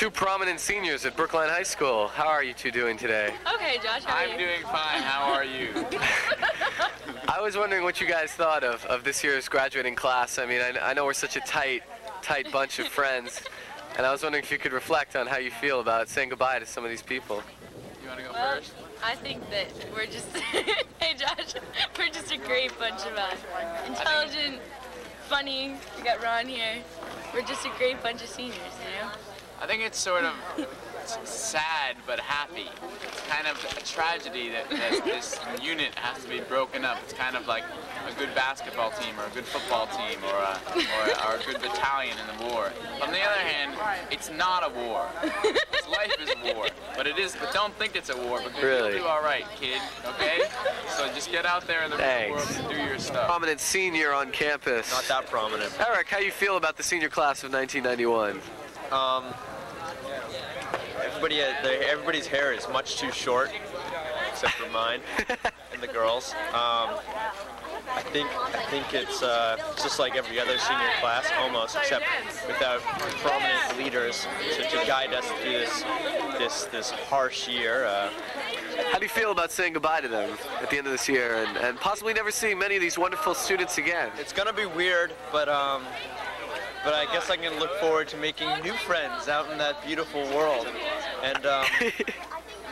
Two prominent seniors at Brookline High School. How are you two doing today? Okay, Josh, how are you? I'm doing fine. How are you? I was wondering what you guys thought of this year's graduating class. I mean, I know we're such a tight bunch of friends, and I was wondering if you could reflect on how you feel about saying goodbye to some of these people. You want to go first? I think that we're just, hey Josh, we're just a great bunch of intelligent, funny, we got Ron here. We're just a great bunch of seniors, you know? I think it's sort of sad but happy. It's kind of a tragedy that this unit has to be broken up. It's kind of like a good basketball team or a good football team or a good battalion in the war. On the other hand, it's not a war. Life is a war, but it is. But don't think it's a war because you'll do all right, kid. Okay? So just get out there in the real world and do your stuff. Prominent senior on campus. Not that prominent. Eric, how you feel about the senior class of 1991? Everybody's hair is much too short, except for mine and the girls. I think it's just like every other senior class, almost, except without prominent leaders to guide us through this harsh year. How do you feel about saying goodbye to them at the end of this year and possibly never seeing many of these wonderful students again? It's gonna be weird, but I guess I can look forward to making new friends out in that beautiful world, and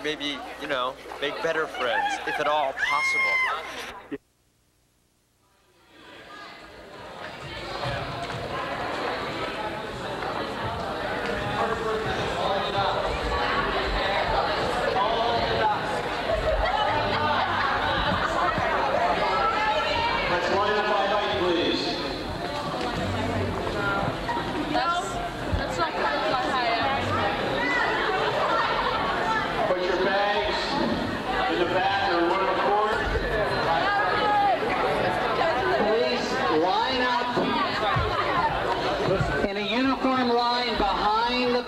maybe, you know, make better friends, if at all possible.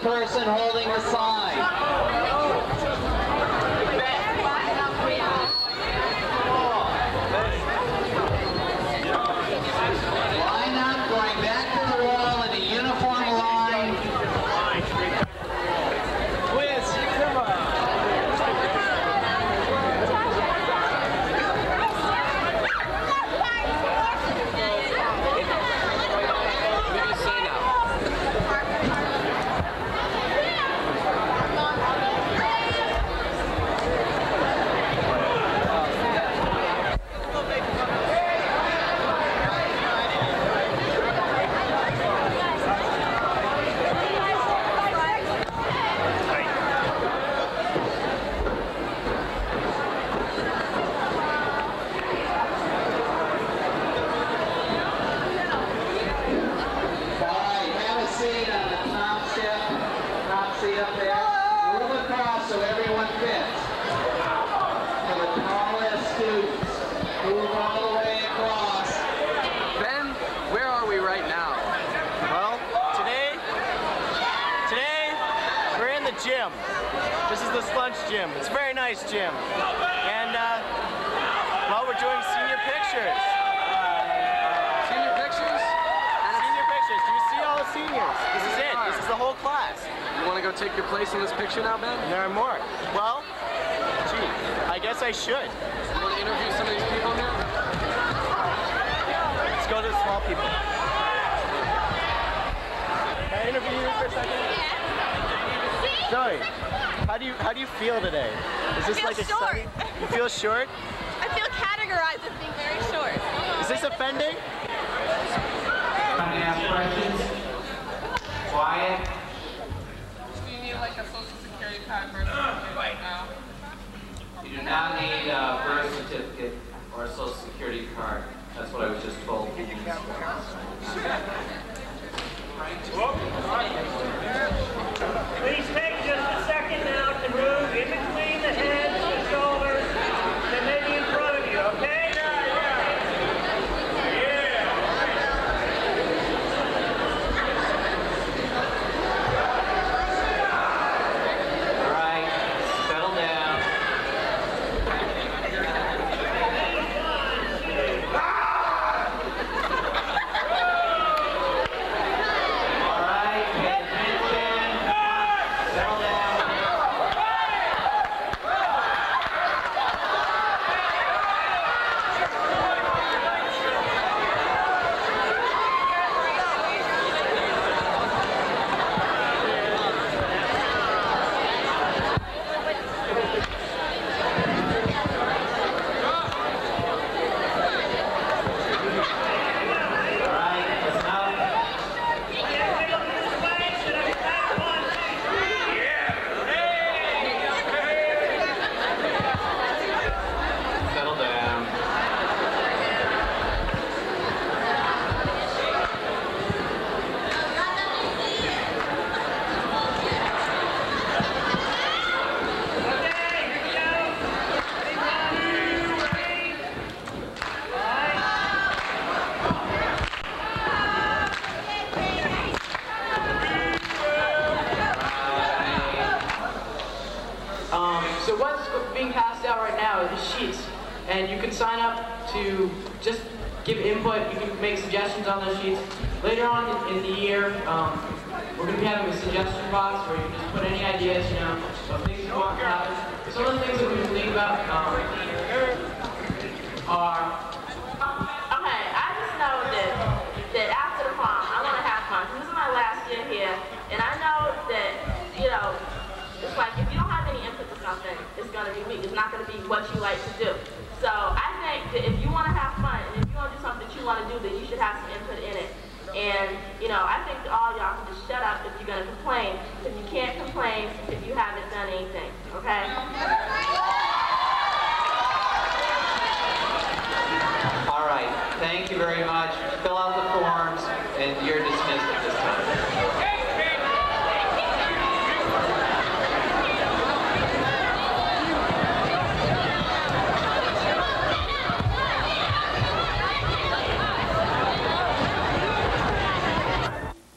Person holding the sign. Line up, going back to the wall in a uniform line. Liz, come on. Gym. This is the lunch gym. It's a very nice gym. And, well, we're doing senior pictures. Senior pictures? Senior pictures. Do you see all the seniors? This is it. This is the whole class. You want to go take your place in this picture now, Ben? And there are more. Well, gee, I guess I should. You want to interview some of these people now? Let's go to the small people. Can I interview you for a second? Zoe, how do you feel today? Is this like exciting? You feel short? I feel categorized as being very short. Is this offending? Trying to ask questions. Quiet. Do you need like a social security card right now? You do not need a birth certificate or a social security card. That's what I was just told. Please take just a second now to move in between the heads, the shoulders, and maybe in front of you, okay? All right, settle down. All right, pay attention. And you can sign up to just give input. You can make suggestions on those sheets. Later on in the year, we're going to be having a suggestion box where you can just put any ideas, you know, of things you want to happen. Some of the things that we can think about are... Okay, I just know that after the prom, I want to have fun. This is my last year here, and I know that, you know, it's like if you don't have any input to something, it's going to be weak. It's not going to be what you like to do. So I think that if you want to have fun, and if you want to do something that you want to do, then you should have some input in it. And, you know, I think that all y'all can just shut up if you're going to complain. If you can't complain if you haven't done anything, okay? All right, thank you very much. Fill out the forms, and you're dismissed at this time.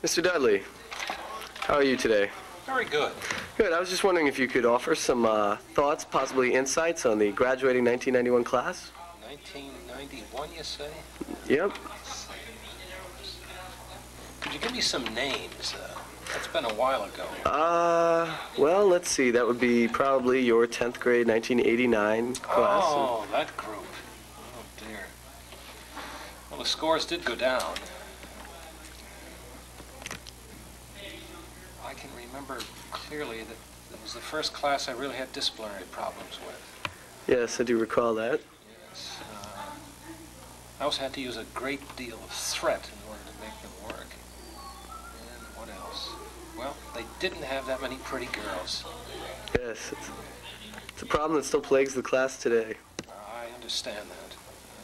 Mr. Dudley, how are you today? Very good. Good. I was just wondering if you could offer some thoughts, possibly insights on the graduating 1991 class? 1991, you say? Yep. Could you give me some names? That's been a while ago. Well, let's see. That would be probably your 10th grade 1989 class. Oh, that group. Oh, dear. Well, the scores did go down. I can remember clearly that it was the first class I really had disciplinary problems with. Yes, I do recall that. Yes. I also had to use a great deal of threat in order to make them work. And what else? Well, they didn't have that many pretty girls. Yes, it's a problem that still plagues the class today. I understand that.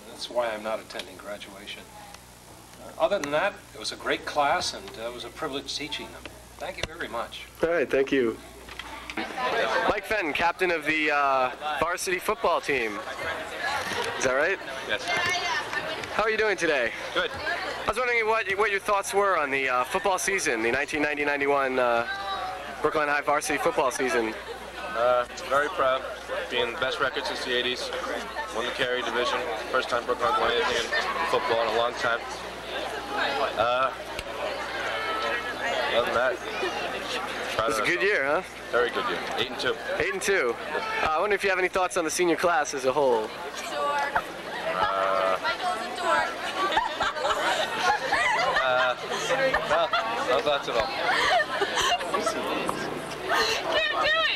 That's why I'm not attending graduation. Other than that, it was a great class, and it was a privilege teaching them. Thank you very much. All right, thank you. Mike Fenton, captain of the varsity football team. Is that right? Yes. How are you doing today? Good. I was wondering what your thoughts were on the football season, the 1990-91 Brookline High varsity football season. Very proud. Being the best record since the 80s. Won the Carey division. First time Brookline won anything in football in a long time. Other than that, it was a good year, huh? Very good year. 8-2. 8-2. I wonder if you have any thoughts on the senior class as a whole. Well, no thoughts at all.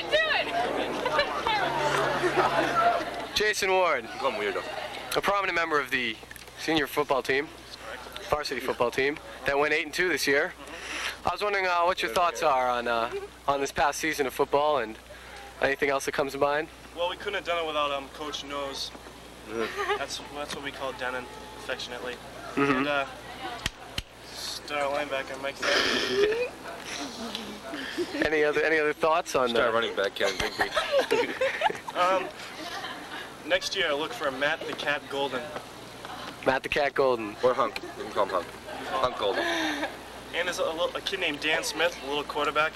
Do it! Jason Ward, Come weirdo. a prominent member of the senior football team, varsity football team, that went 8-2 this year. I was wondering what your thoughts are on this past season of football and anything else that comes to mind. Well, we couldn't have done it without Coach Nose. That's what we call Denon, affectionately. And star linebacker Mike Fenton. Any other thoughts on Star running back Kevin Bigby. Next year, I look for Matt the Cat Golden. Matt the Cat Golden. Or Hunk. You can call him Hunk. Hunk Golden. And there's a kid named Dan Smith, a little quarterback.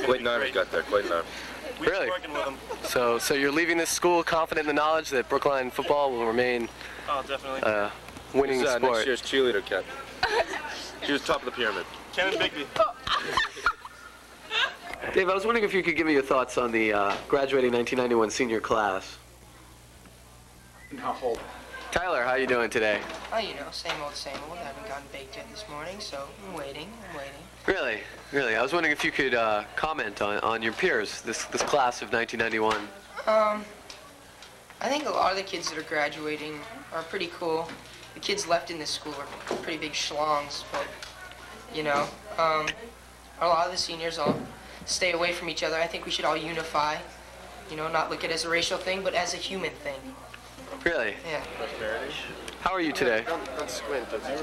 Quite an arm he got there. Quite an arm. We've Really? been working with him. So you're leaving this school confident in the knowledge that Brookline football will remain Oh, definitely. winning He's, sport. next year's cheerleader cat. She was top of the pyramid. Kevin Bigby. Dave, I was wondering if you could give me your thoughts on the graduating 1991 senior class. No. Tyler, how you doing today? Oh, you know, same old, same old. I haven't gotten baked yet this morning, so I'm waiting. Really? Really? I was wondering if you could comment on your peers, this class of 1991. I think a lot of the kids that are graduating are pretty cool. The kids left in this school are pretty big schlongs, but, you know, a lot of the seniors all stay away from each other. I think we should all unify, you know, not look at it as a racial thing, but as a human thing. Really? Yeah. How are you today?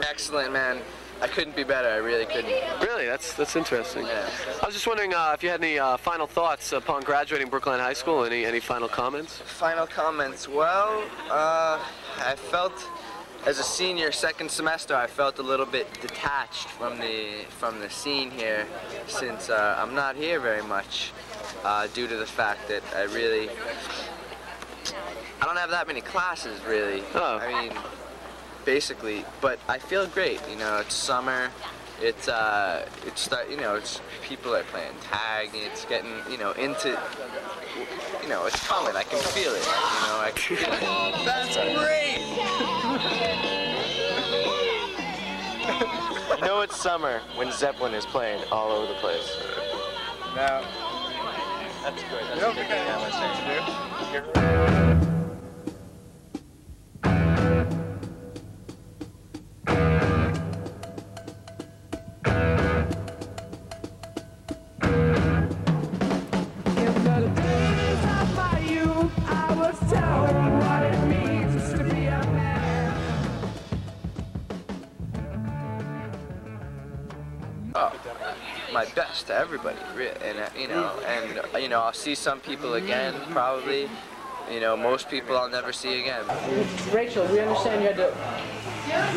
Excellent, man. I couldn't be better. I really couldn't. Really? That's interesting. Yeah. I was just wondering if you had any final thoughts upon graduating Brookline High School. Any final comments? Final comments. Well, I felt, as a senior, second semester, I felt a little bit detached from the scene here, since I'm not here very much, due to the fact that I really I don't have that many classes really. Oh. I mean, basically, but I feel great. You know, it's summer. It's it's people are playing tag. It's getting into it's coming. I can feel it. I can feel it. That's great. It's summer when Zeppelin is playing all over the place. Now, that's good. That's a good thing I was saying to my best to everybody, and I'll see some people again, probably. Most people I'll never see again. Rachel, we understand you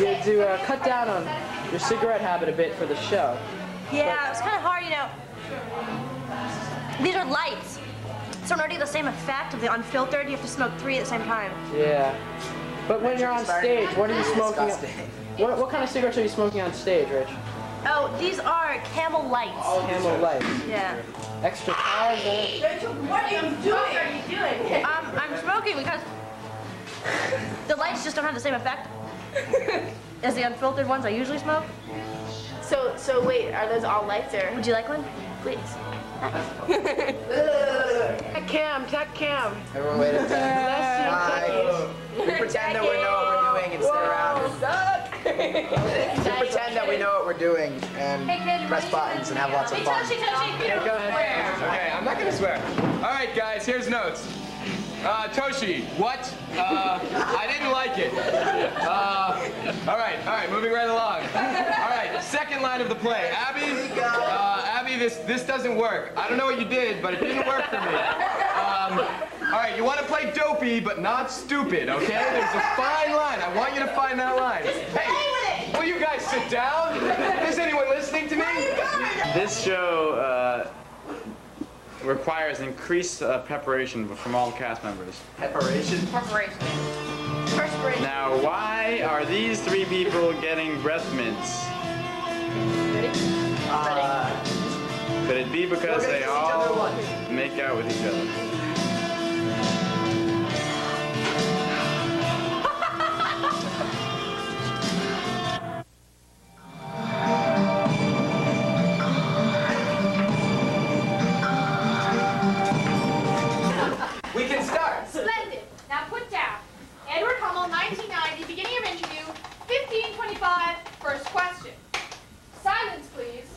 had to cut down on your cigarette habit a bit for the show. Yeah, it's kind of hard, These are lights, so in order to get the same effect of the unfiltered, you have to smoke 3 at the same time. Yeah, but when you're on stage, what are you smoking? What kind of cigarettes are you smoking on stage, Rich? Oh, these are Camel Lights. Camel Lights. Yeah. Extra cars in it. Rachel, what are you doing? What are you doing? I'm smoking because the lights just don't have the same effect as the unfiltered ones I usually smoke. So wait, are those all lights or? Would you like one? Please. Tech Cam. Everyone wait a second. Hi. We pretend that we know what we're doing and stay around. We pretend that we know what we're doing and press buttons and have lots of fun. Touchy. Go ahead. Okay, I'm not gonna swear. All right, guys, here's notes. Toshi, what? I didn't like it. All right, moving right along. All right, second line of the play. Abby, this doesn't work. I don't know what you did, but it didn't work for me. All right, you want to play dopey, but not stupid, okay? There's a fine line. I want you to find that line. Hey, will you guys sit down? Is anyone listening to me? This show requires increased preparation from all cast members. Preparation? Perspiration. Now, why are these 3 people getting breath mints? Could it be because they all make out with each other? We can start. Splendid. Now put down. Edward Hummel, 1990, beginning of interview, 15:25, first question. Silence, please.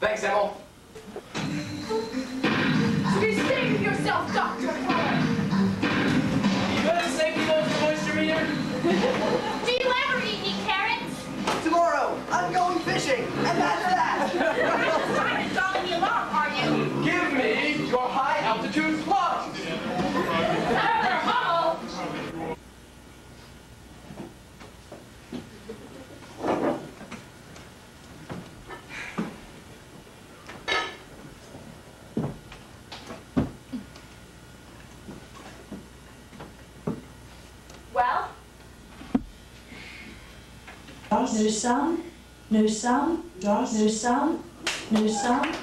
Thanks, Emil. Behave yourself, Dr. Fuller. You got a safety note for moisture meter? Do you ever eat any carrots? Tomorrow, I'm going fishing, and that's that. You're trying to dog me along, are you? Give me your high altitude plunge. Senator Hummel. Well? No sound, no sound, no sound, no sound.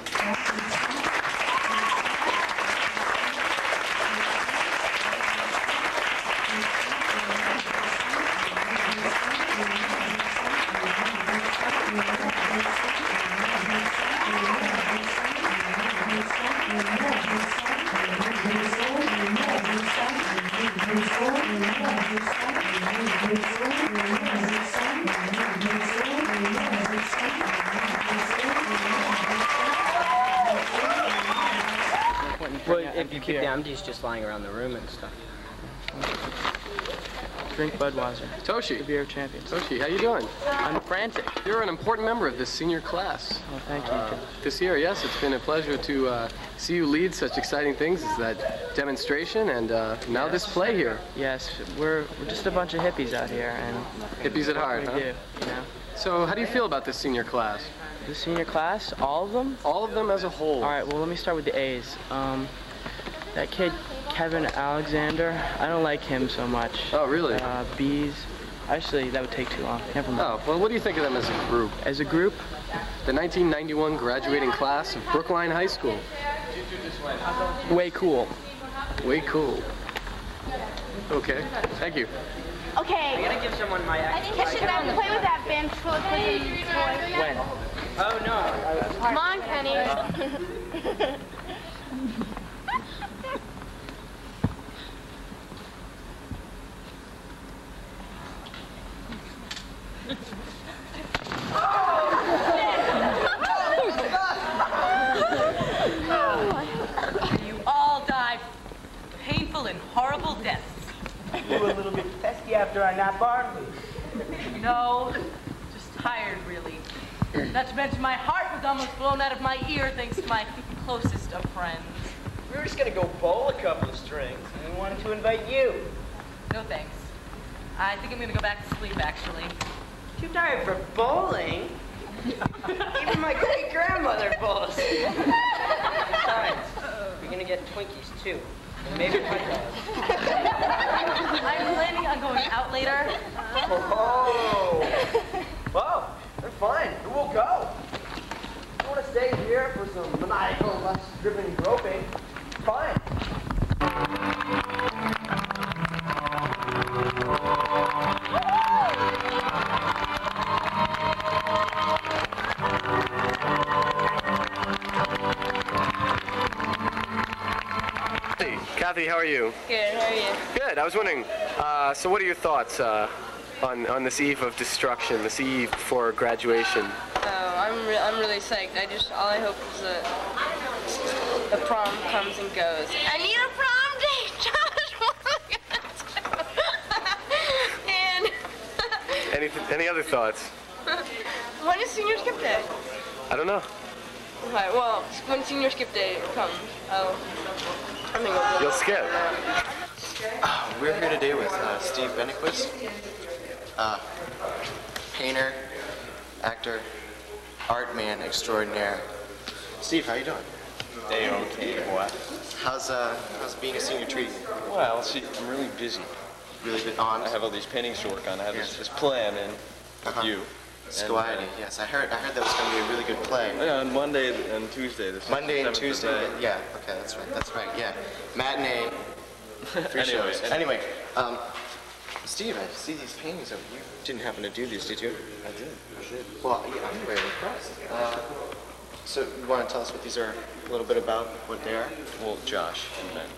if you keep the empties just lying around the room and stuff. Drink Budweiser. Toshi. The beer champions. Toshi, how you doing? I'm frantic. You're an important member of this senior class. Oh, thank you. This year, yes, it's been a pleasure to see you lead such exciting things as that demonstration and now this play here. Yes, we're just a bunch of hippies out here, and hippies at heart, we huh? do, you know. So, how do you feel about this senior class? The senior class, all of them? All of them as a whole. All right, well, let me start with the A's. That kid, Kevin Alexander, I don't like him so much. Oh, really? B's. Actually, that would take too long. Never mind. Oh, well, what do you think of them as a group? As a group? The 1991 graduating class of Brookline High School. Way cool. Way cool. Okay, thank you. Okay. I gotta give someone my I should not play with that ventriloquism toy. When? Oh, no. Come on, Kenny. You all died painful and horrible deaths. You were a little bit testy after our nap, aren't we? No, just tired, really. Not to mention my heart was almost blown out of my ear thanks to my closest of friends. We were just gonna go bowl a couple of strings, and we wanted to invite you. No thanks. I think I'm gonna go back to sleep, actually. Too tired for bowling? Even my great-grandmother bowls. Besides, we're gonna get Twinkies, too. And maybe hot dogs. I'm planning on going out later. Oh! Well, they're fine. We'll go. You want to stay here for some maniacal lunch dribbling groping? Fine. Hey, Kathy, how are you? Good, how are you? Good. I was wondering, so what are your thoughts on this eve of destruction, this eve before graduation? Oh, I'm really psyched. All I hope is that the prom comes and goes. I need a prom date, Josh. What am I gonna do? And Any other thoughts? when is senior skip day? I don't know. Okay, well, when senior skip day comes, I'm gonna go. You'll skip. We're here today with Steve Benequist, painter, actor, art man extraordinaire. Steve, how you doing? A-okay, what? How's being a senior treating you? Well, see, I'm really busy. Really good on. I have all these paintings to work on. I have this plan in with you. Squiddy, yes. I heard that was going to be a really good play. Yeah, on Monday and Tuesday. Monday and Tuesday. Yeah. Okay, that's right. Yeah. Matinee. 3 shows. Anyway, Steve, I see these paintings of you. Didn't happen to do these, did you? I did. Well, yeah, I'm very impressed. So, you want to tell us what these are, a little bit about what they are? Well, Josh, you meant.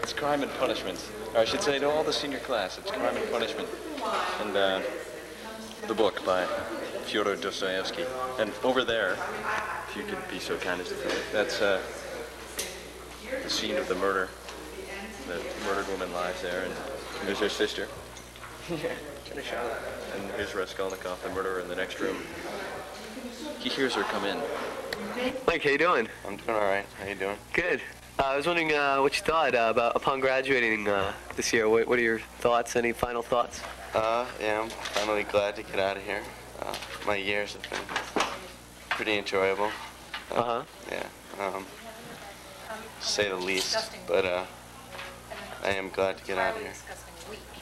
It's Crime and Punishment. Or I should say to all the senior class, it's Crime and Punishment. And the book by Fyodor Dostoevsky. And over there, if you could be so kind as to feel it, that's the scene of the murder. The murdered woman lies there, and there's her sister. Yeah, get a shot. And here's Raskolnikov, the murderer, in the next room. He hears her come in. Mike, how you doing? I'm doing all right. How you doing? Good. I was wondering what you thought about upon graduating this year. What are your thoughts? Any final thoughts? Yeah, I'm finally glad to get out of here. My years have been pretty enjoyable. Yeah. To say the least. But I am glad to get out of here.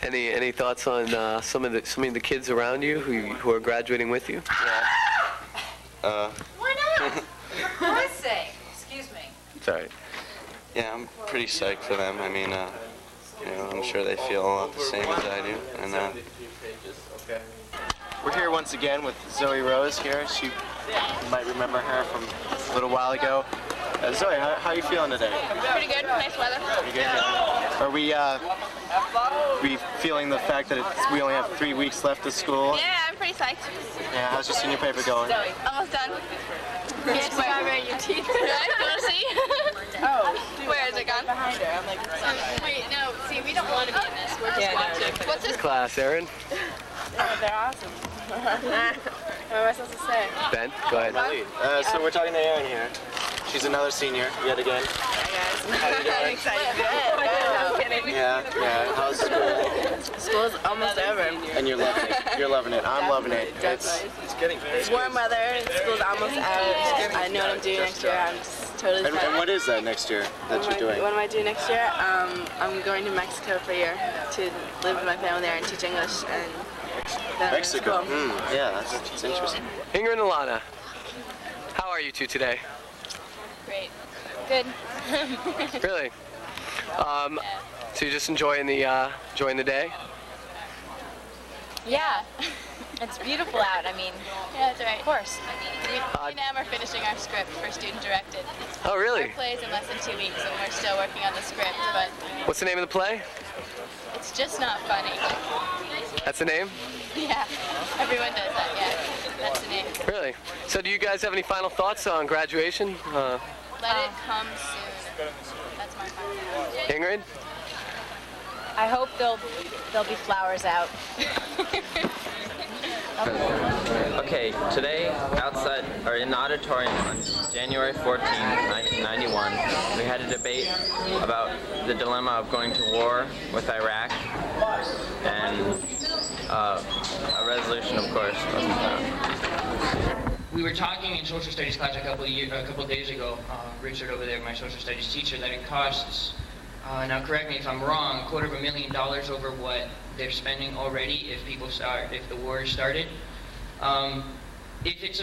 Any thoughts on some of the kids around you who are graduating with you? Yeah. Why not? For Christ's sake. Excuse me. It's all right. Yeah, I'm pretty psyched for them. I mean, I'm sure they feel a lot the same as I do. And we're here once again with Zoe Rose here. You might remember her from a little while ago. Zoe, how are you feeling today? Pretty good. Nice weather. Pretty good. Are we feeling the fact that we only have 3 weeks left of school? Yeah, I'm pretty psyched. Yeah, how's your senior paper going? Almost done. Yes, strawberry in your teeth. Right? You want to see? Oh. Where is it gone? Behind her. I'm like, wait, no. See, we don't want to be in this. We're just watching. What's this? Class, Aaron. they're awesome. What am I supposed to say? Ben, go ahead. So we're talking to Erin here. She's another senior, yet again. Hi, guys. How you doing? I'm excited. I'm kidding. Yeah. How's school? School's almost over. And you're loving it. You're loving it. I'm loving it. It's getting very It's warm weather. School's almost out. I know what I'm doing next year. I'm just totally And what is that next year that you're doing? What am I doing next year? I'm going to Mexico for a year to live with my family there and teach English and then Mexico. school. Yeah, that's interesting. Ingrid and Alana, how are you two today? Great. Good. Really? So you're just enjoying the day? Yeah. It's beautiful out. I mean, yeah, that's right. Of course. We now are finishing our script for student directed. Oh, really? Our play's in less than 2 weeks, and we're still working on the script. But What's the name of the play? it's just not funny. That's the name? Yeah. Everyone does that. Yeah. That's the name. Really? So do you guys have any final thoughts on graduation? Let it come soon. That's my final thought. Ingrid? I hope there'll be flowers out. Okay, today outside or in the auditorium on January 14, 1991, we had a debate about the dilemma of going to war with Iraq, and a resolution, of course, wasn't found. We were talking in social studies class a couple of days ago, Richard over there, my social studies teacher, that it costs, now correct me if I'm wrong, $250,000 over what they're spending already if the war is started. If it's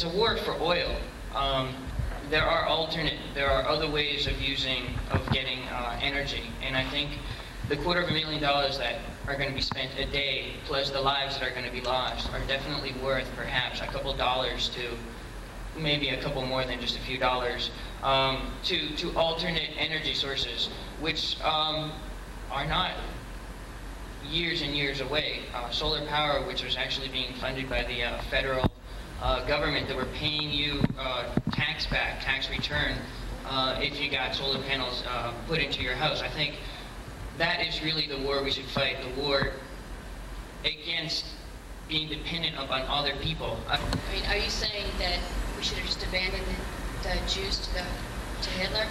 a war for oil, there are other ways of getting energy, and I think the $250,000 that are going to be spent a day, plus the lives that are going to be lost, are definitely worth perhaps a couple dollars to maybe a couple more than just a few dollars to alternate energy sources, which are not years and years away. Solar power, which was actually being funded by the federal government, that were paying you tax return if you got solar panels put into your house. I think that is really the war we should fight, the war against being dependent upon other people. I mean, are you saying that we should have just abandoned the Jews to Hitler?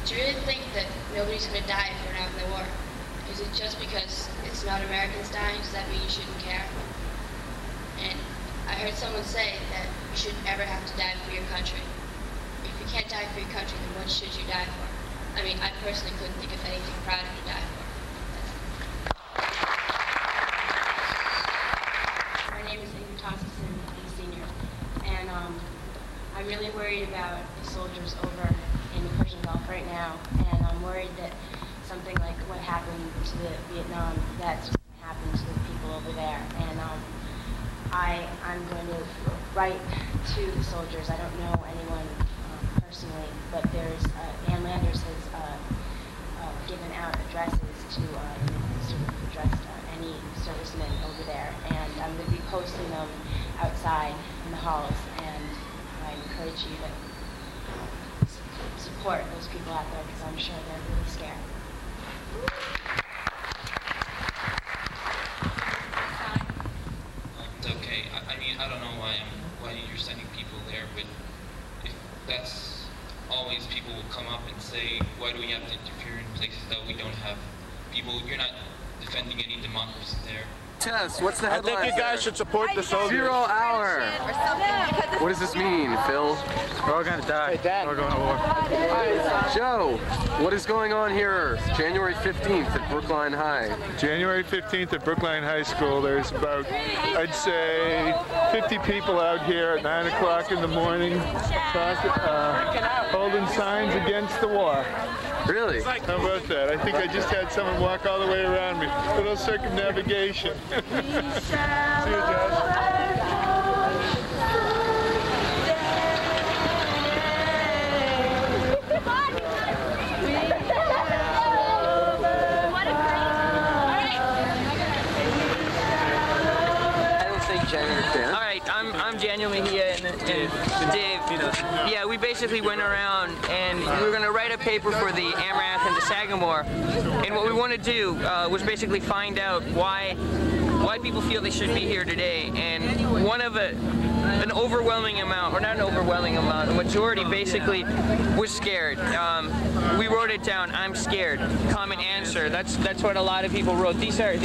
Do you really think that nobody's going to die if we're not in the war? Is it just because it's not Americans dying? Does that mean you shouldn't care? And I heard someone say that you shouldn't ever have to die for your country. If you can't die for your country, then what should you die for? I mean, I personally couldn't think of anything prouder to die for. My name is Ingrid Toskison, I'm a senior, and I'm really worried about the soldiers over in the Persian Gulf right now, and I'm worried that something like what happened to the Vietnam, that's just going to happen to the people over there. And I'm going to write to the soldiers. I don't know anyone personally, but there's Ann Landers has given out addresses to sort of address any servicemen over there, and I'm going to be posting them outside in the halls, and I encourage you to support those people out there, because I'm sure they're really scared. It's okay. I mean, I don't know why you're sending people there, but if that's always people will come up and say, why do we have to interfere in places that we don't have people? You're not defending any democracy there. Tess, what's the headline? I think you guys should support the soldiers. 0 hour. What does this mean, Phil? We're all gonna die. We're going to war. Joe, what is going on here? January 15th at Brookline High. January 15th at Brookline High School. There's about, I'd say, 50 people out here at 9 o'clock in the morning holding signs against the war. Really? How about that? I think I just had someone walk all the way around me. A little circumnavigation. See you, Josh. All right, I'm genuinely here in Dave. Yeah, we basically went around and we were going to write a paper for the Amaranth and the Sagamore. And what we want to do was basically find out why people feel they should be here today. And one of an overwhelming amount, or not an overwhelming amount, a majority basically was scared. We wrote it down. I'm scared. Common answer. That's what a lot of people wrote. These are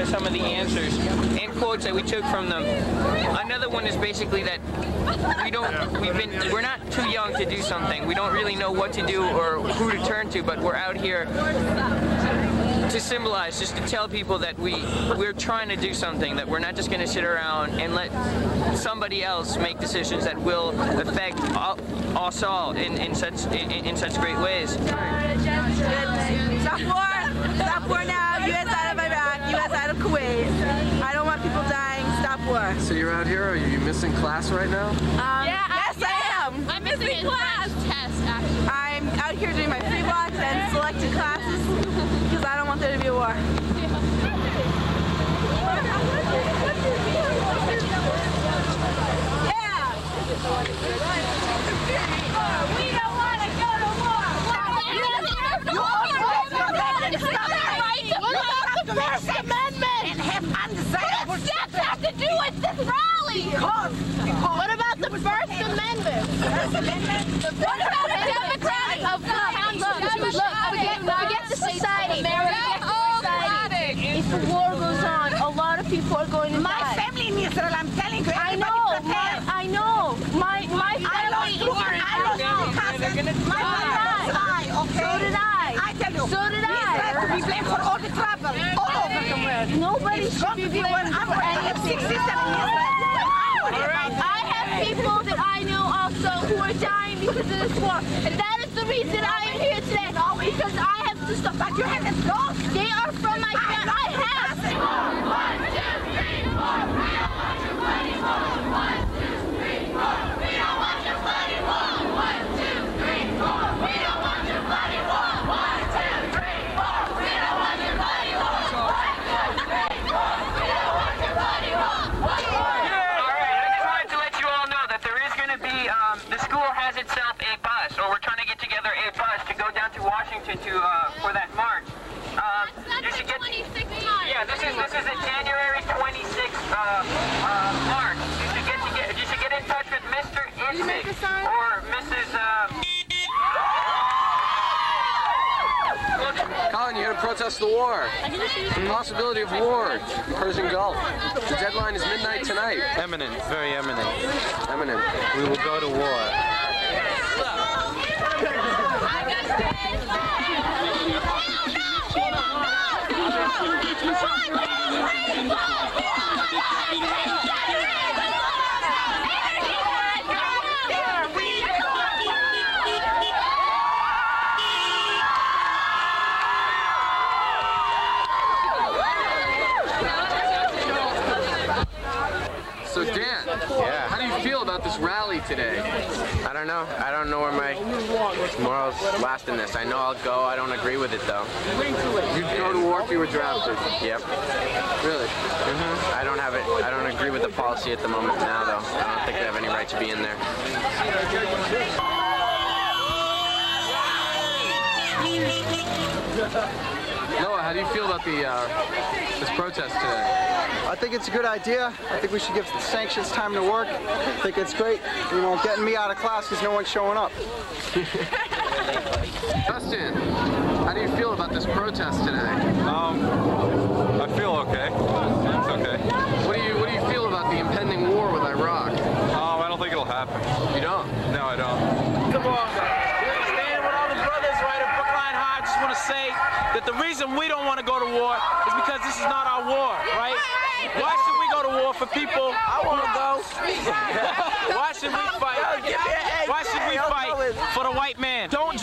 some of the answers and quotes that we took from them. Another one is basically that we're not too young to do something. We don't really know what to do or who to turn to, but we're out here to symbolize, just to tell people that we're trying to do something, that we're not just going to sit around and let somebody else make decisions that will affect us all in such great ways. Stop war! Stop war now! U.S. out of Iraq, U.S. out of Kuwait. I don't want people dying. Stop war. So you're out here? Are you missing class right now? Yes, I am. I'm missing class test, actually. I'm out here doing my free blocks and selected classes because I don't want there to be a war. We don't want to go to war. What about the First Amendment? And have undesirable what does that have to do with this rally? What about the First Amendment? What about the democratic forget the society. If the war goes on, a lot of people are going to die. My family in Israel, I'm telling you, I know. My family in Israel. My mother was high, okay? So did I. I tell you. So did I. Israel should be blamed for all the trouble all over the world. Nobody should be blamed for anything. I have people that I know also who are dying because of this war. And that is the reason I am here today. Because I have to stop. But you haven't gone. They are from my family. I have. 1, 2, 3, 4. We don't want your bloody war. 1, 2, 3, 4. We don't want your bloody war. 1, 2, 3, 4. We don't want your bloody war. 1, 2, 3, 4. We don't want your bloody war. 1, 2, 3, 4. We don't want your bloody war. Alright, I just wanted to let you all know that there is going to be, the school has itself a bus, or we're trying to get together a bus to go down to Washington for that march. You should get, yeah, this is a January 26th march. You should get in touch with Mr. Isik or Mrs. Colin, you gotta protest the war. The possibility of war in the Persian Gulf. The deadline is midnight tonight. Eminent, very eminent. Eminent. We will go to war. So Dan, how do you feel about this rally today? I don't know. I don't know where my morals last in this. I know I'll go. I don't agree with it though. You'd go to war if you were drafted? Yep. Really? I don't have it. I don't agree with the policy at the moment now though. I don't think they have any right to be in there. Noah, how do you feel about this protest today? I think it's a good idea. I think we should give the sanctions time to work. I think it's great, getting me out of class because no one's showing up. Justin, how do you feel about this protest today? I feel okay. It's okay. What do you feel about the impending war with Iraq? I don't think it'll happen. You don't? No, I don't. Come on, man. Stand with all the brothers right at Brookline High. I just want to say that the reason we don't want to go to war is because this is not our war, right? Why should we go to war for people? I want to go. Why should we fight? Why should we fight for the white man? Don't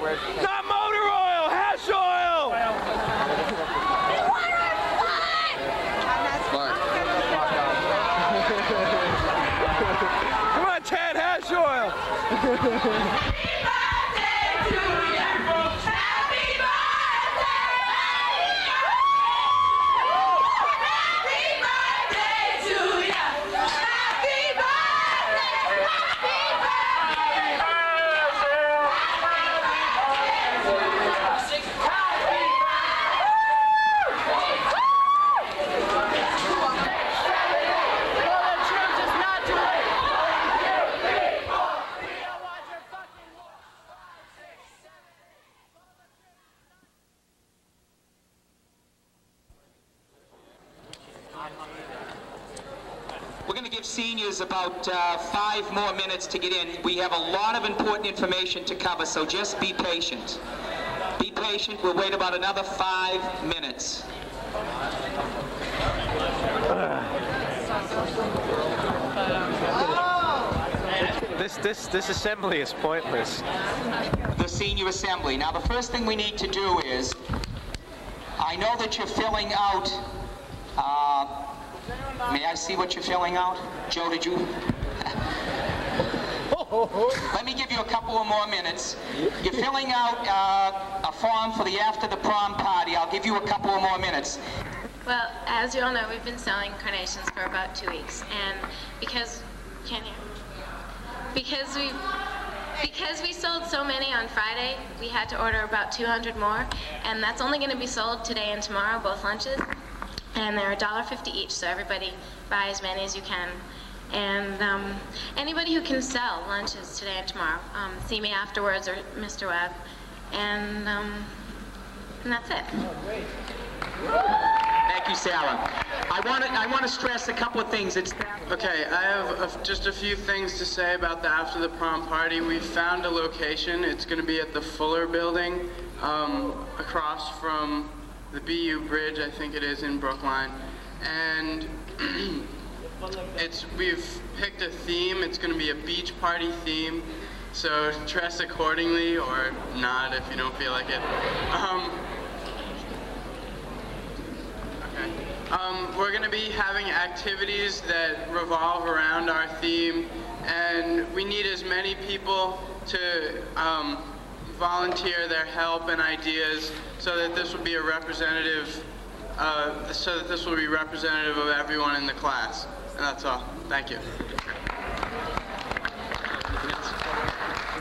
Not motor oil, hash oil! Come on, Ted, hash oil! We're going to give seniors about 5 more minutes to get in. We have a lot of important information to cover, so just be patient. Be patient. We'll wait about another 5 minutes. This assembly is pointless. The senior assembly. Now, the first thing we need to do is, I know that you're filling out, may I see what you're filling out? Joe, did you? Let me give you a couple of more minutes. You're filling out a form for the after the prom party. I'll give you a couple of more minutes. Well, as you all know, we've been selling carnations for about 2 weeks, and because we sold so many on Friday, we had to order about 200 more, and that's only going to be sold today and tomorrow, both lunches, and they're $1.50 each, so everybody buy as many as you can. And anybody who can sell lunches today and tomorrow, see me afterwards or Mr. Webb, and that's it. Thank you, Sarah. I want to stress a couple of things. Okay, I have just a few things to say about the after the prom party. We found a location. It's going to be at the Fuller Building, across from the BU Bridge, I think it is, in Brookline. And we've picked a theme. It's going to be a beach party theme. So dress accordingly, or not if you don't feel like it. We're going to be having activities that revolve around our theme, and we need as many people to volunteer their help and ideas so that this will be a representative, of everyone in the class. And that's all. Thank you.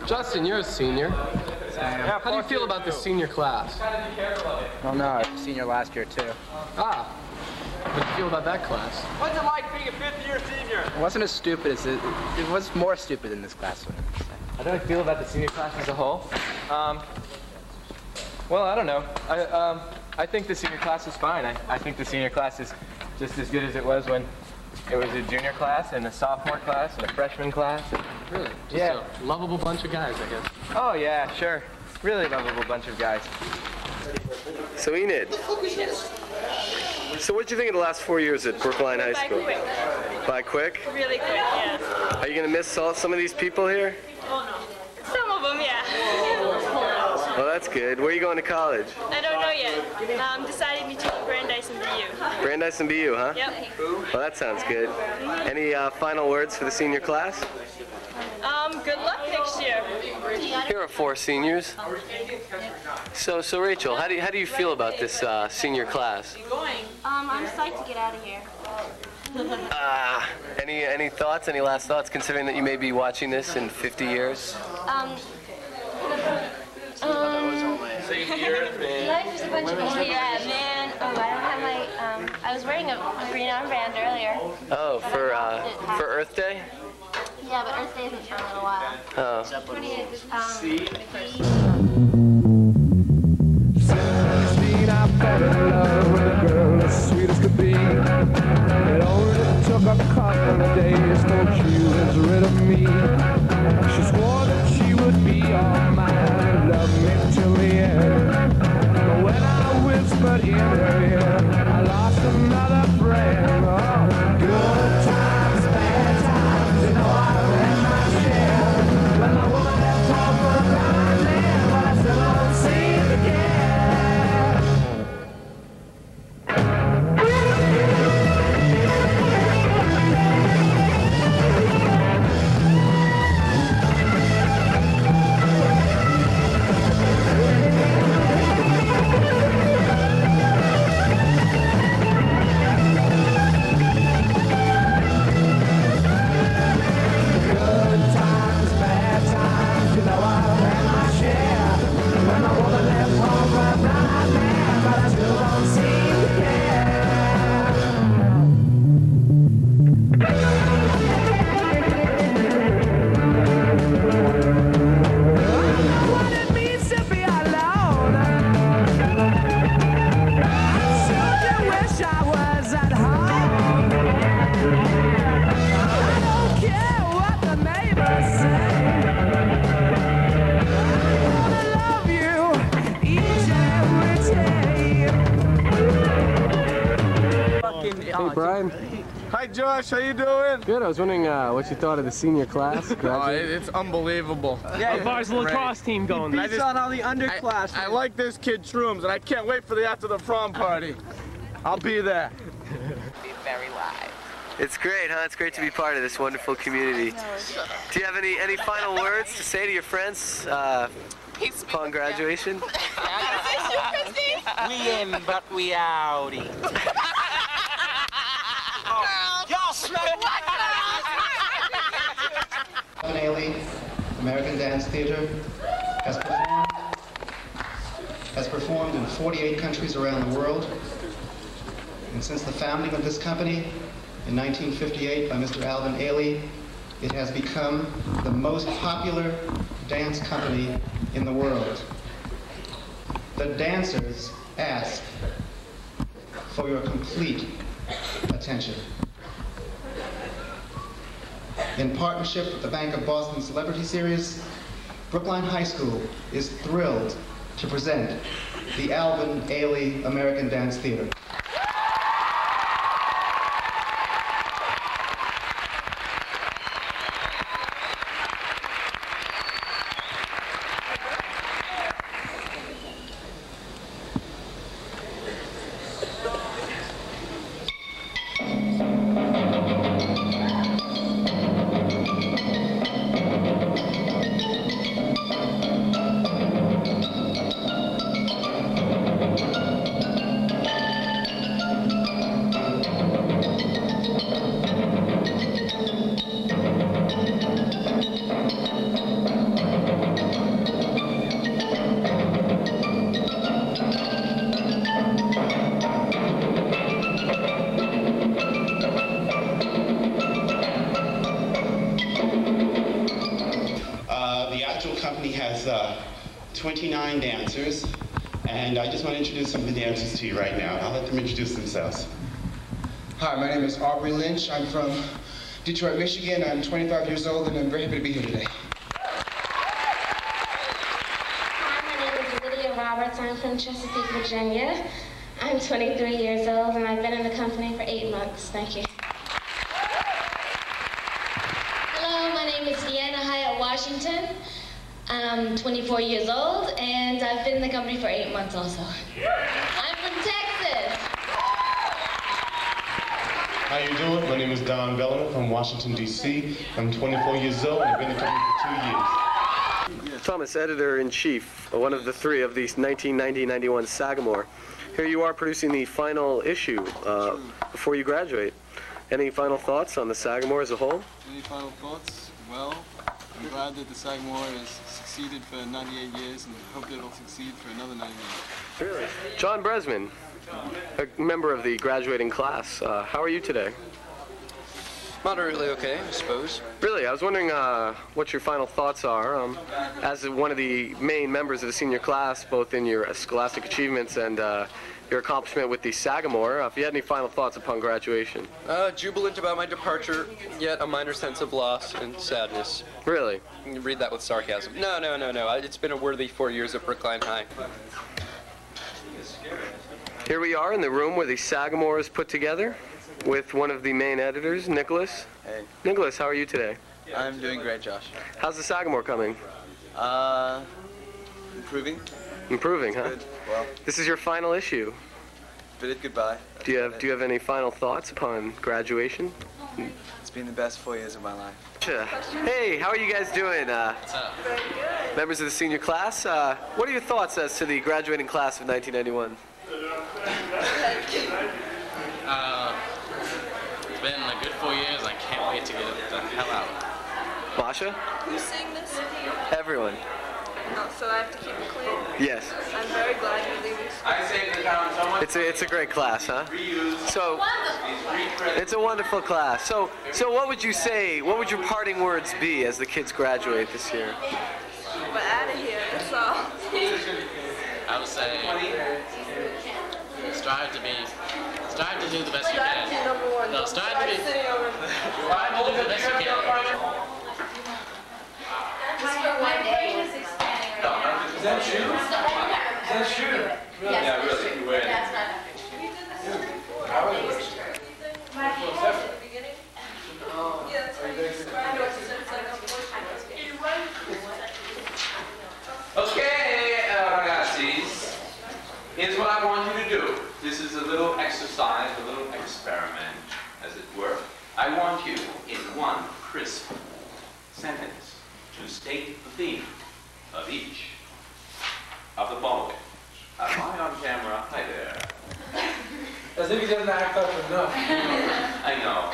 Justin, you're a senior. How do you feel about the senior class? Well, no, I was a senior last year too. Ah. What do you feel about that class? What's it like being a fifth-year senior? It wasn't as stupid as it was more stupid in this class. How do I feel about the senior class as a whole? Well, I don't know. I think the senior class is fine. I think the senior class is just as good as it was when it was a junior class and a sophomore class and a freshman class. Really? Just Yeah. a lovable bunch of guys, I guess. Oh, yeah, sure. Really lovable bunch of guys. So Enid, so what did you think of the last 4 years at Brookline High School? By quick? Really quick, yeah. Are you going to miss some of these people here? Oh no. Some of them, yeah. Well, that's good. Where are you going to college? I don't know yet. I'm deciding between Brandeis and BU. Brandeis and BU, huh? Yep. Well, that sounds good. Any final words for the senior class? Good luck next year. Here are 4 seniors. So Rachel, how do you feel about this senior class? I'm psyched to get out of here. Any thoughts? Any last thoughts? Considering that you may be watching this in 50 years. Life is a bunch of yeah, man. I don't have my. I was wearing a green armband earlier. Oh, for Earth Day? Yeah, but Earth Day isn't coming in a while. Oh. I fell in love with a girl as sweet as could be. It only took a couple of days till she was rid of me. She swore that she would be all mine and love me till the end. But when I whispered in her ear, I lost another friend. Oh, good times, bad times, you know I've had my share. When my woman left home for a blind man, but I still Hi, Josh. How you doing? Good. I was wondering what you thought of the senior class. It's unbelievable. Yeah, how far's the lacrosse team going? He beats on all the underclassmen. I like this kid Shrooms, and I can't wait for the after the prom party. I'll be there. Be very live. It's great, huh? It's great to be part of this wonderful community. Do you have any final words to say to your friends upon graduation? We in, but we outie. Y'all smell Ailey, American Dance Theater, has performed in 48 countries around the world. And since the founding of this company in 1958 by Mr. Alvin Ailey, it has become the most popular dance company in the world. The dancers ask for your complete attention. In partnership with the Bank of Boston Celebrity Series, Brookline High School is thrilled to present the Alvin Ailey American Dance Theater. The actual company has 29 dancers, and I just want to introduce some of the dancers to you right now. I'll let them introduce themselves. Hi, my name is Aubrey Lynch. I'm from Detroit, Michigan. I'm 25 years old, and I'm very happy to be here today. Hi, my name is Lydia Roberts. I'm from Chesapeake, Virginia. I'm 23 years old, and I've been in the company for 8 months. Thank you. Hello, my name is Deanna Hyatt Washington. I'm 24 years old, and I've been in the company for 8 months also. I'm from Texas. How you doing? My name is Don Bellamy from Washington, D.C. I'm 24 years old, and I've been in the company for 2 years. Thomas, editor-in-chief, one of the three of the 1990-91 Sagamore. Here you are producing the final issue before you graduate. Any final thoughts on the Sagamore as a whole? Any final thoughts? Well, I'm glad that the Sagamore has succeeded for 98 years and hope that it'll succeed for another 98. Really? John Bresman, a member of the graduating class. How are you today? Moderately okay, I suppose. Really? I was wondering what your final thoughts are as one of the main members of the senior class, both in your scholastic achievements and your accomplishment with the Sagamore. If you had any final thoughts upon graduation. Jubilant about my departure, yet a minor sense of loss and sadness. Really? You read that with sarcasm. No. It's been a worthy 4 years at Brookline High. Here we are in the room where the Sagamore is put together with one of the main editors, Nicholas. Hey. Nicholas, how are you today? I'm doing great, Josh. How's the Sagamore coming? Improving. Improving, huh? Good. Well, this is your final issue. bid it goodbye. Do you have any final thoughts upon graduation? It's been the best 4 years of my life. Hey, how are you guys doing? What's up? Members of the senior class. What are your thoughts as to the graduating class of 1991? It's been a good 4 years. I can't wait to get the hell out. Masha? Who's saying this? Everyone. Oh, so I have to keep it clean? Yes. I'm very glad you're leaving school. I saved the town so much. It's a great class, huh? So it's a wonderful class. So what would you say? What would your parting words be as the kids graduate this year? But out of here, that's all. I would say strive to do the best you can. No, strive to do the best you can. Just for one day. Is that shoe? Is that shoe? Really? Yeah, really. That's not. How are you? one crisp sentence to state the theme of each of the following. Am I on camera? Hi there. As if he doesn't act up enough. I know.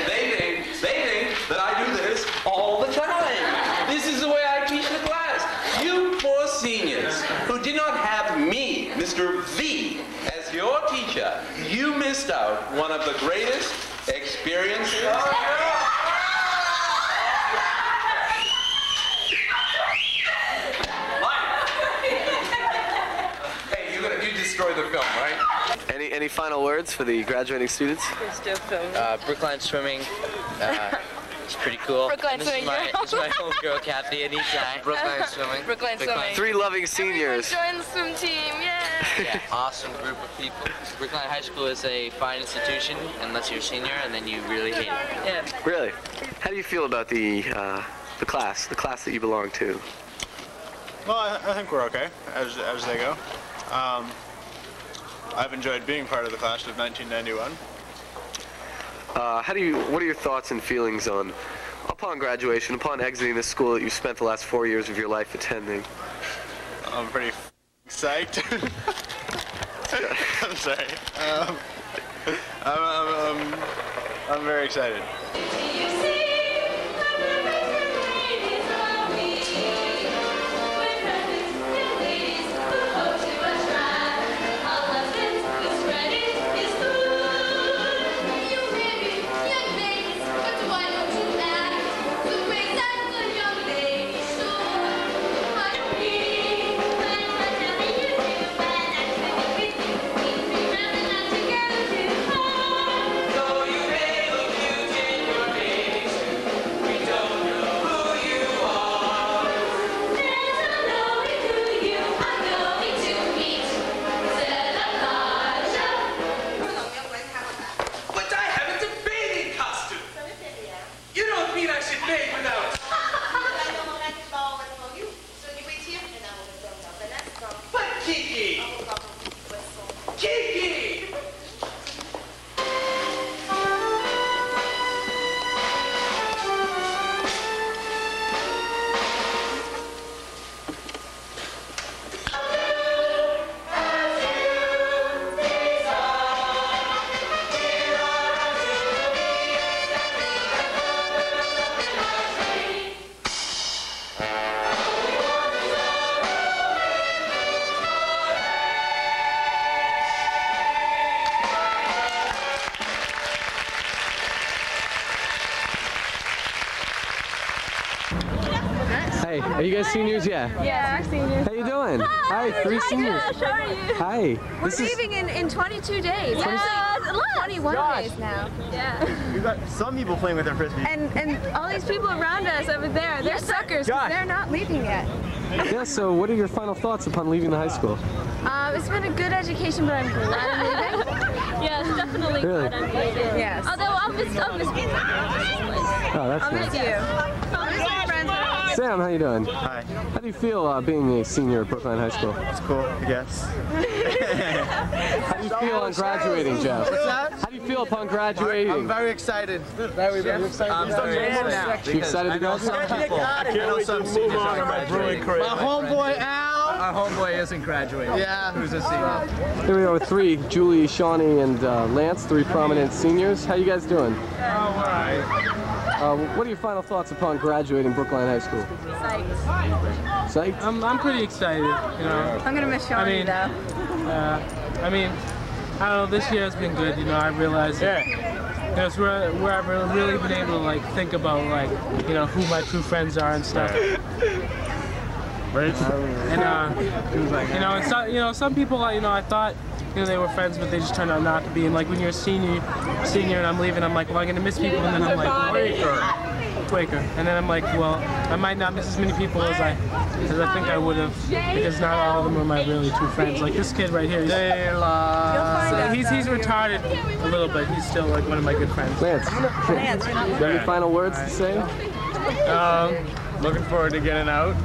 They think that I do this all the time. This is the way I teach the class. You poor seniors who did not have me, Mr. V, as your teacher, you missed out one of the greatest experiences. Hey, you destroy the film, right? Any final words for the graduating students? We're still filming. Brookline swimming. It's pretty cool. Brookline this swimming. Is my homegirl Kathy anytime. Brookline swimming. Brookline swimming. 3 loving seniors. Join the swim team, Yeah, awesome group of people. Brookline High School is a fine institution unless you're a senior, and then you really hate it. Yeah. Really? How do you feel about the class that you belong to? Well, I think we're okay as they go. I've enjoyed being part of the class of 1991. What are your thoughts and feelings upon graduation, upon exiting the school that you've spent the last 4 years of your life attending? I'm pretty psyched. I'm sorry. I'm very excited. Hey, are you guys seniors? Yeah. Yeah, we're seniors. How you doing? Hi, 3 seniors. Josh, how are you? Hi. We're leaving in 22 days. Yeah, 21 Josh. days now. Yeah. We've got some people playing with their frisbee. And all these people around us over there, they're suckers because they're not leaving yet. Yeah, so what are your final thoughts upon leaving the high school? It's been a good education, but I'm glad I'm leaving. Yes, definitely Really? glad I'm leaving. Yes. Although I'll miss people. Oh, that's I'll miss nice. you. I'll miss my friends. Sam, how you doing? Hi. How do you feel being a senior at Brookline High School? It's cool, I guess. How do you feel on graduating, Jeff? What's that? How do you feel upon graduating? I'm very excited. Very excited. I'm very excited. You excited to graduate? I know some seniors are graduating. My homeboy Al. Our homeboy isn't graduating. Yeah. Who's a senior? Here we are with 3, Julie, Shawnee, and Lance, 3 prominent seniors. How you guys doing? All right. What are your final thoughts upon graduating Brookline High School? Psyched. Psyched? I'm pretty excited, you know. I'm gonna miss Shawnee though. I mean, I don't know, this year has been good, you know. I realized that, it's where I've really been able to like think about like, you know, who my true friends are and stuff. Right. And you know, some people, you know, I thought, you know, they were friends, but they just turned out not to be. And like when you're a senior and I'm leaving, I'm like, well, I'm gonna miss people, and then I'm like, Quaker. And then I'm like, well, I might not miss as many people as I think I would have, because not all of them are my really true friends. Like this kid right here, he's retarded a little bit. He's still like one of my good friends. Lance, do you have any final words to say? Looking forward to getting out.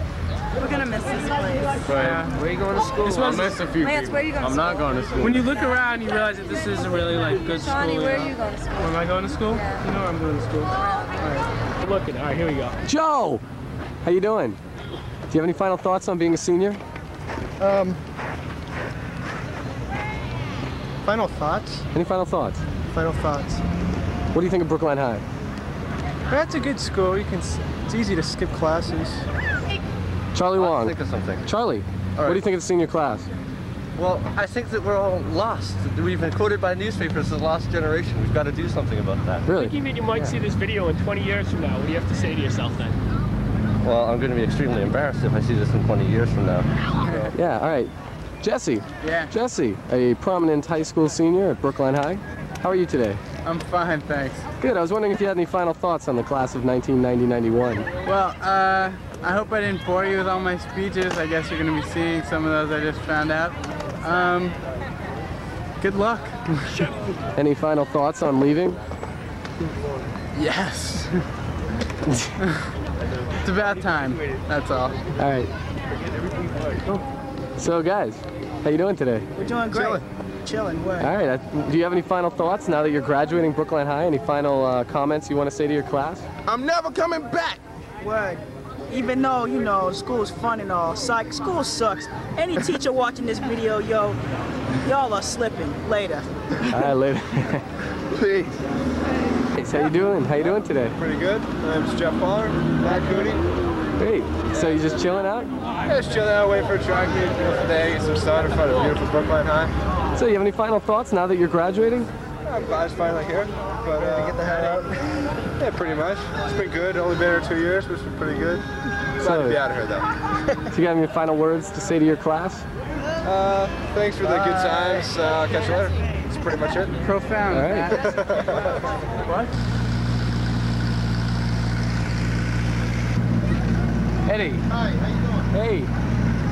We're gonna miss this place. But where are you going to school? I'll miss a few Lance, where are you going to I'm school? not going to school. When you look around, you realize that this is a really like good Shawnee, school. where are you going to school? Where am I going to school? Yeah. You know where I'm going to school. All right. I'm looking. All right, here we go. Joe! How you doing? Do you have any final thoughts on being a senior? Final thoughts? Any final thoughts? Final thoughts. What do you think of Brookline High? That's a good school. It's easy to skip classes. Charlie Wong. Think of something. Charlie, what do you think of the senior class? Well, I think that we're all lost. We've been quoted by newspapers as the lost generation. We've got to do something about that. Really? Thinking that you might see this video in 20 years from now. What do you have to say to yourself then? Well, I'm going to be extremely embarrassed if I see this in 20 years from now. So. Yeah, all right. Jesse. Yeah. Jesse, a prominent high school senior at Brookline High. How are you today? I'm fine, thanks. Good. I was wondering if you had any final thoughts on the class of 1990-91. Well, I hope I didn't bore you with all my speeches. I guess you're going to be seeing some of those I just found out. Good luck. Any final thoughts on leaving? Yes. It's about time. That's all. All right. So, guys, how you doing today? We're doing great. Chilling. Word. All right. Do you have any final thoughts now that you're graduating Brookline High? Any final comments you want to say to your class? I'm never coming back. Word. Even though, you know, school's fun and all, school sucks. Any teacher watching this video, yo, y'all are slipping. Later. All right, later. Peace. How you doing? How you doing today? Pretty good. My name's Jeff Pollard. Matt Cooney. Great. So you just chilling out? Yeah, just chilling out, waiting for a track meet. Beautiful day, get some sun in front of beautiful Brookline High. So you have any final thoughts now that you're graduating? I'm glad it's finally here, but get the head out. Yeah, pretty much. It's been good. Only been here 2 years, but it's been pretty good. Glad to be out of here, though. So you have any final words to say to your class? Thanks for the good times. I'll catch you later. That's pretty much it. Profound. All right. What? Eddie. Hi, how you doing? Hey.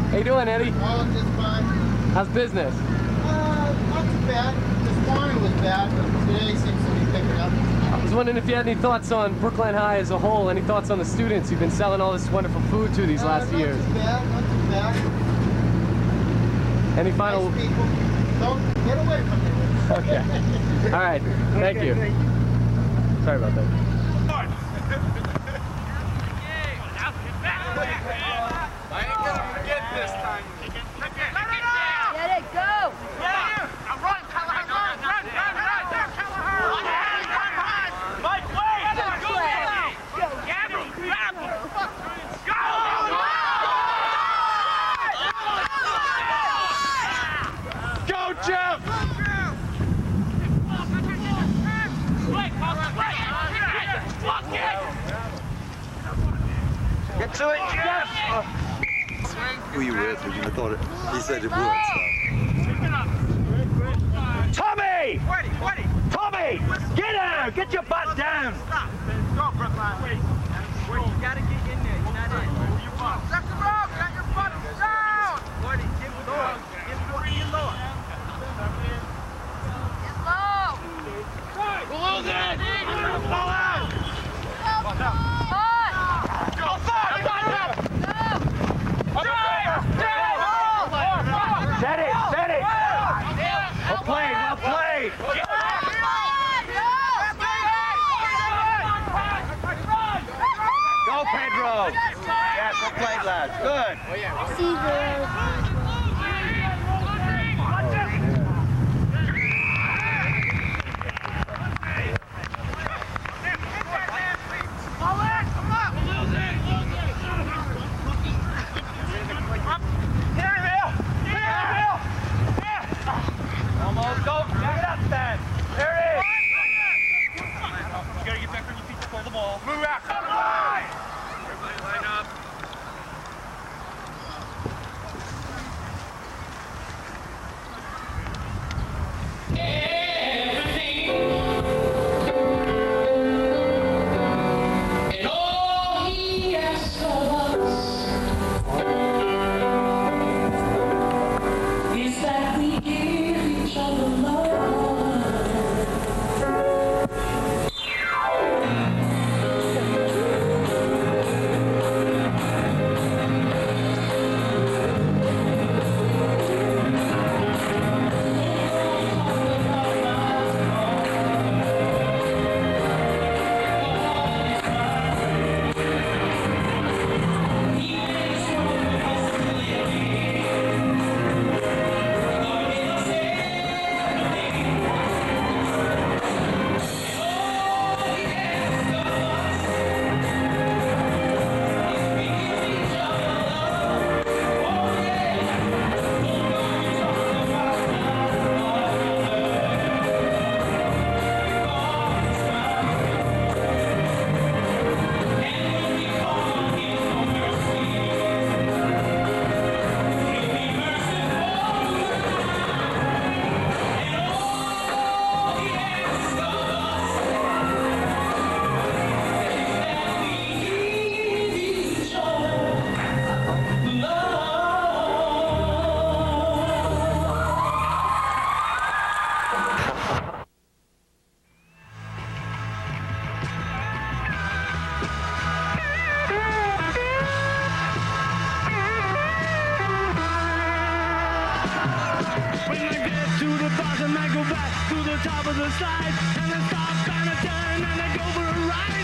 How you doing, Eddie? Oh, just fine. How's business? Not too bad. This morning was bad, but today seems to be picking up. I was wondering if you had any thoughts on Brookline High as a whole, any thoughts on the students you've been selling all this wonderful food to these last years. Not too bad, not too bad. Any final... Nice people. Don't get away from me. Okay. All right. Thank you. Sorry about that. I ain't gonna forget this time. Get it, go! Go, Jeff! Get to it, Jeff! Who you with? I thought he said it would. Tommy! Tommy! Get her! Get your butt down! Stop! Go, Brookline. Wait, you gotta get in there. You're not in. Check the road! Got your butt down! Woody, get low. Get low. Get low! We'll lose it! Fall out! Go far! Set it! Set it! Well played! Well played! Go, Pedro! Yeah, well played, lads. Good. Almost. Go. Pick it up, Stan. There it is. You gotta get back on your feet to play the ball. Move out. Come on. Everybody line up. And all he asks of us is that we give each other love. to the top of the slide, and I stop and I turn and I go for a ride.